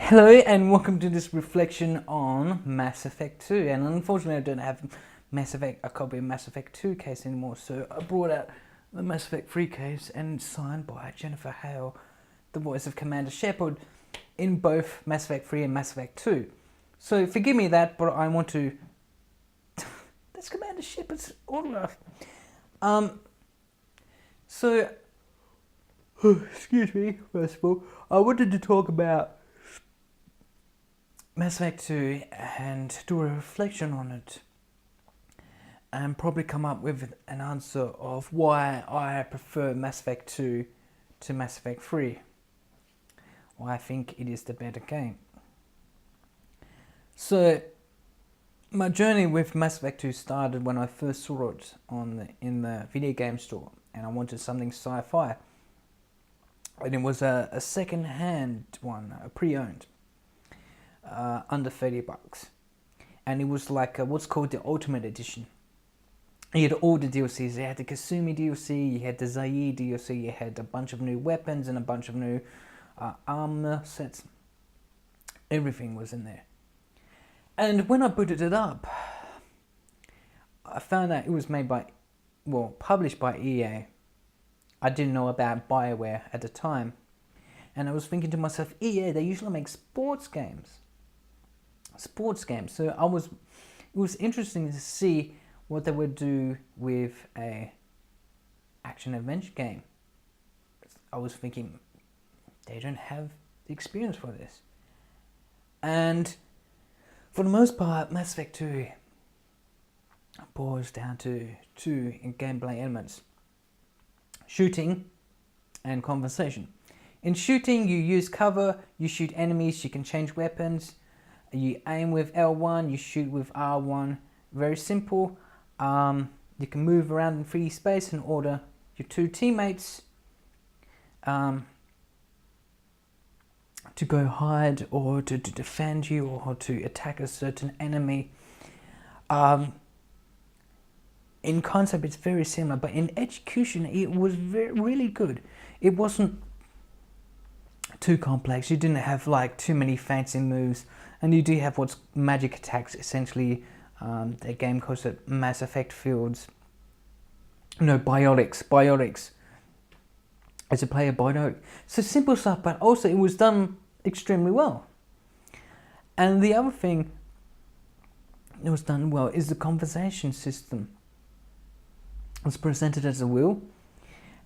Hello and welcome to this reflection on Mass Effect 2, and unfortunately I don't have a copy of Mass Effect 2 case anymore, so I brought out the Mass Effect 3 case and it's signed by Jennifer Hale, the voice of Commander Shepard in both Mass Effect 3 and Mass Effect 2. So forgive me that, but I want to... That's Commander Shepard's autograph. So... excuse me, first of all, I wanted to talk about Mass Effect 2 and do a reflection on it and probably come up with an answer of why I prefer Mass Effect 2 to Mass Effect 3. Why I think it is the better game. So my journey with Mass Effect 2 started when I first saw it in the video game store, and I wanted something sci-fi, and it was a second-hand one, a pre-owned. Under $30, and it was like what's called the Ultimate Edition. You had all the DLCs. You had the Kasumi DLC, you had the Zaire DLC, you had a bunch of new weapons and a bunch of new armor sets. Everything was in there. And when I booted it up, I found out it was published by EA. I didn't know about BioWare at the time, and I was thinking to myself, EA, they usually make sports games. So it was interesting to see what they would do with a action adventure game. I was thinking they don't have the experience for this, and for the most part, Mass Effect 2 boils down to two gameplay elements: shooting and conversation. In shooting, you use cover, you shoot enemies, you can change weapons. You aim with L1, you shoot with R1. Very simple. You can move around in 3D space and order your two teammates to go hide or to defend you or to attack a certain enemy. In concept, it's very similar, but in execution, it was really good. It wasn't too complex. You didn't have like too many fancy moves. And you do have what's magic attacks, essentially. The game calls it Mass Effect fields. No, biotics. Biotics. As a player, biotic. So simple stuff, but also it was done extremely well. And the other thing that was done well is the conversation system. It's presented as a wheel,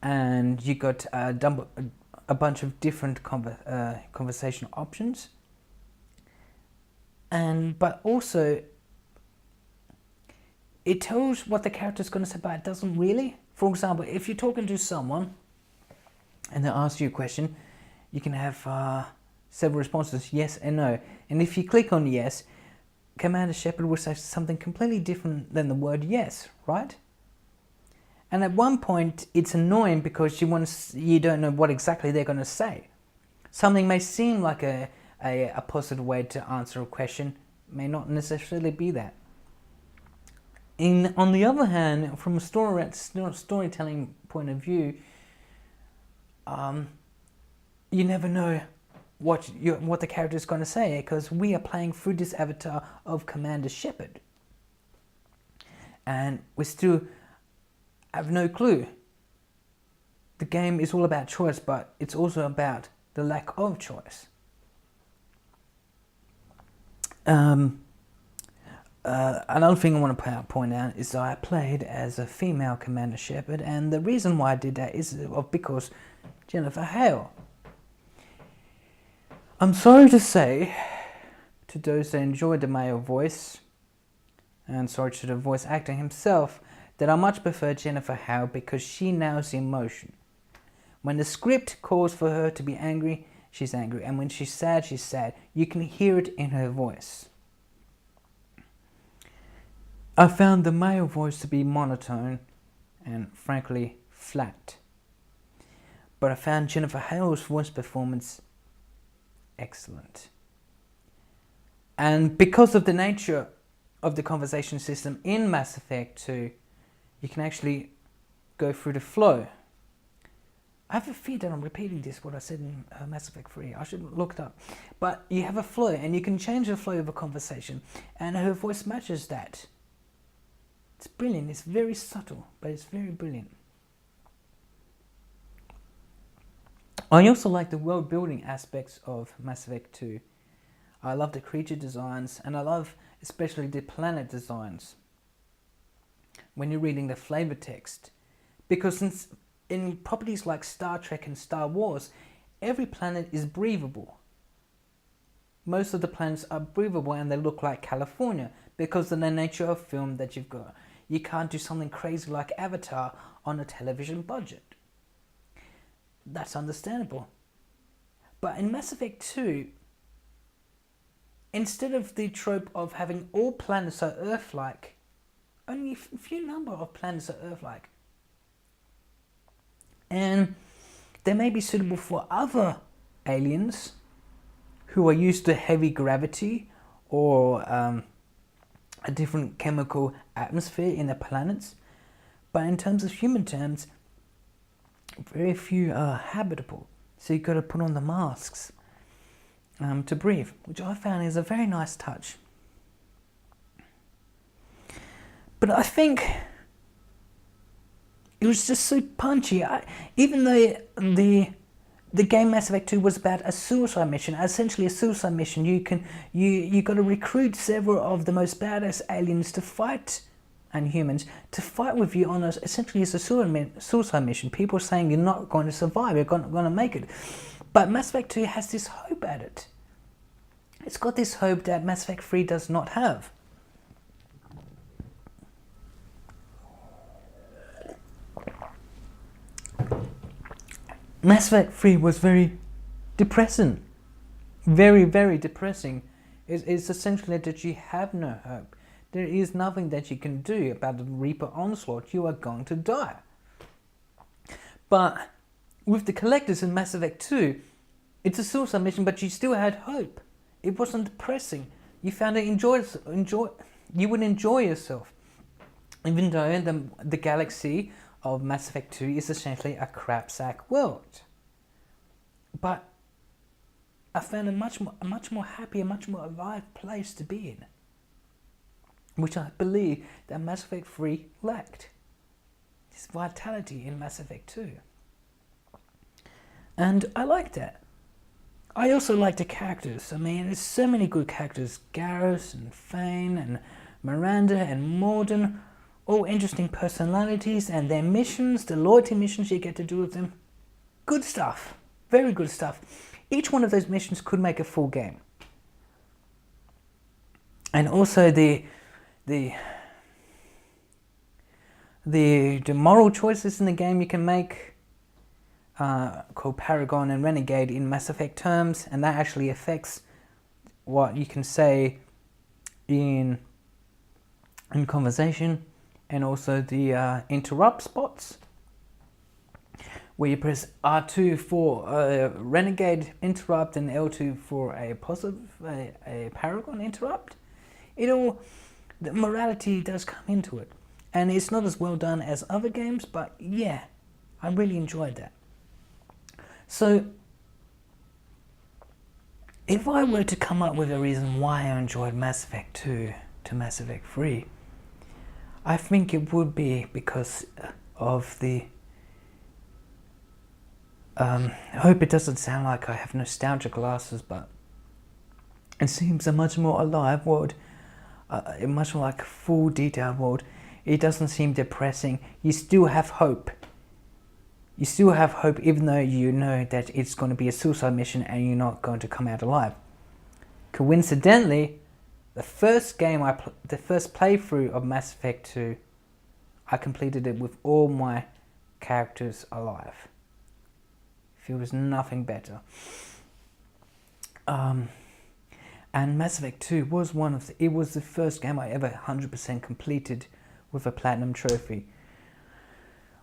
and you got a bunch of different conversation options. But also, it tells what the character's going to say, but it doesn't really. For example, if you're talking to someone and they ask you a question, you can have several responses, yes and no. And if you click on yes, Commander Shepard will say something completely different than the word yes, right? And at one point, it's annoying because you don't know what exactly they're going to say. Something may seem like a positive way to answer a question, may not necessarily be that. On the other hand, from a storytelling point of view, you never know what the character is going to say, because we are playing through this avatar of Commander Shepard, and we still have no clue. The game is all about choice, but it's also about the lack of choice. Another thing I want to point out is that I played as a female Commander Shepard, and the reason why I did that is because Jennifer Hale. I'm sorry to say to those that enjoyed the male voice, and sorry to the voice actor himself, that I much prefer Jennifer Hale because she nails the emotion. When the script calls for her to be angry, she's angry, and when she's sad, she's sad. You can hear it in her voice. I found the male voice to be monotone and frankly flat. But I found Jennifer Hale's voice performance excellent. And because of the nature of the conversation system in Mass Effect 2, you can actually go through the flow. I have a fear that I'm repeating this, what I said in Mass Effect 3. I should look it up. But you have a flow, and you can change the flow of a conversation, and her voice matches that. It's brilliant. It's very subtle, but it's very brilliant. I also like the world building aspects of Mass Effect 2. I love the creature designs, and I love especially the planet designs when you're reading the flavor text. Because since in properties like Star Trek and Star Wars, every planet is breathable. Most of the planets are breathable and they look like California because of the nature of film that you've got. You can't do something crazy like Avatar on a television budget. That's understandable. But in Mass Effect 2, instead of the trope of having all planets are Earth-like, only a few number of planets are Earth-like. And they may be suitable for other aliens who are used to heavy gravity or a different chemical atmosphere in the planets. But in terms of human terms, very few are habitable. So you've got to put on the masks to breathe, which I found is a very nice touch. But I think it was just so punchy. Even though the game Mass Effect 2 was about a suicide mission, essentially a suicide mission, you got to recruit several of the most badass aliens to fight, and humans, to fight with you on essentially as a suicide mission. People are saying you're not going to survive, you're going to make it. But Mass Effect 2 has this hope at it. It's got this hope that Mass Effect 3 does not have. Mass Effect 3 was very depressing. Very, very depressing. It's essentially that you have no hope. There is nothing that you can do about the Reaper onslaught. You are going to die. But with the collectors in Mass Effect 2, it's a suicide mission, but you still had hope. It wasn't depressing. You found it you would enjoy yourself. Even though the galaxy of Mass Effect 2 is essentially a crapsack world. But I found a much more happy, a much more alive place to be in. Which I believe that Mass Effect 3 lacked. This vitality in Mass Effect 2. And I like that. I also like the characters. I mean, there's so many good characters. Garrus and Fane and Miranda and Morden. All interesting personalities and their missions, the loyalty missions you get to do with them. Good stuff. Very good stuff. Each one of those missions could make a full game. And also the moral choices in the game you can make, called Paragon and Renegade in Mass Effect terms, and that actually affects what you can say in conversation, and also the interrupt spots, where you press R2 for a Renegade interrupt and L2 for a Paragon interrupt. The morality does come into it, and it's not as well done as other games, but yeah, I really enjoyed that. So if I were to come up with a reason why I enjoyed Mass Effect 2 to Mass Effect 3, I think it would be because of the I hope it doesn't sound like I have nostalgia glasses, but it seems a much more alive world, a much more like full detailed world. It doesn't seem depressing. You still have hope. You still have hope even though you know that it's going to be a suicide mission and you're not going to come out alive. Coincidentally, the first playthrough of Mass Effect 2, I completed it with all my characters alive. Feels nothing better. And Mass Effect 2 was it was the first game I ever 100% completed with a platinum trophy.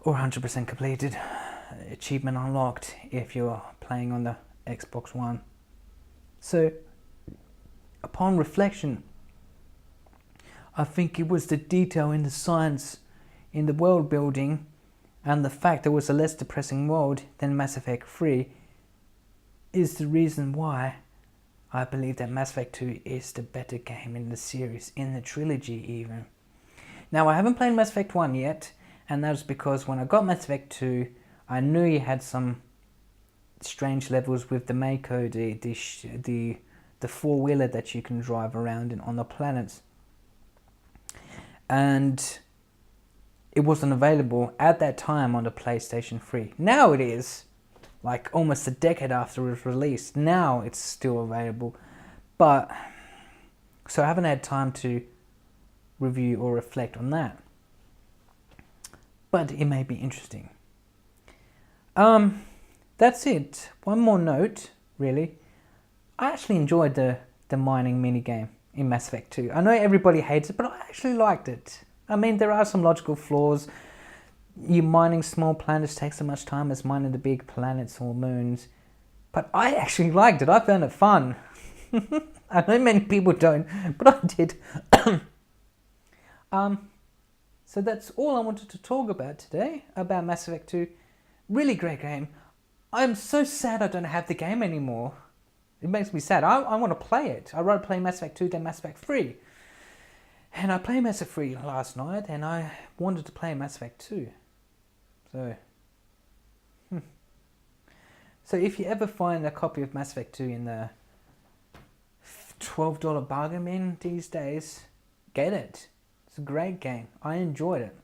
Or 100% completed, achievement unlocked if you're playing on the Xbox One. So, upon reflection, I think it was the detail in the science, in the world building, and the fact it was a less depressing world than Mass Effect 3 is the reason why I believe that Mass Effect 2 is the better game in the series, in the trilogy even. Now, I haven't played Mass Effect 1 yet, and that was because when I got Mass Effect 2, I knew you had some strange levels with the Mako, the four-wheeler that you can drive around in on the planets. And it wasn't available at that time on the PlayStation 3. Now it is, like almost a decade after it was released. Now it's still available. But, so I haven't had time to review or reflect on that. But it may be interesting. That's it. One more note, really. I actually enjoyed the mining minigame in Mass Effect 2. I know everybody hates it, but I actually liked it. I mean, there are some logical flaws. You mining small planets takes so much time as mining the big planets or moons. But I actually liked it. I found it fun. I know many people don't, but I did. So that's all I wanted to talk about today, about Mass Effect 2. Really great game. I'm so sad I don't have the game anymore. It makes me sad. I want to play it. I'd rather play Mass Effect 2 than Mass Effect 3. And I played Mass Effect 3 last night, and I wanted to play Mass Effect 2. So if you ever find a copy of Mass Effect 2 in the $12 bargain bin these days, get it. It's a great game. I enjoyed it.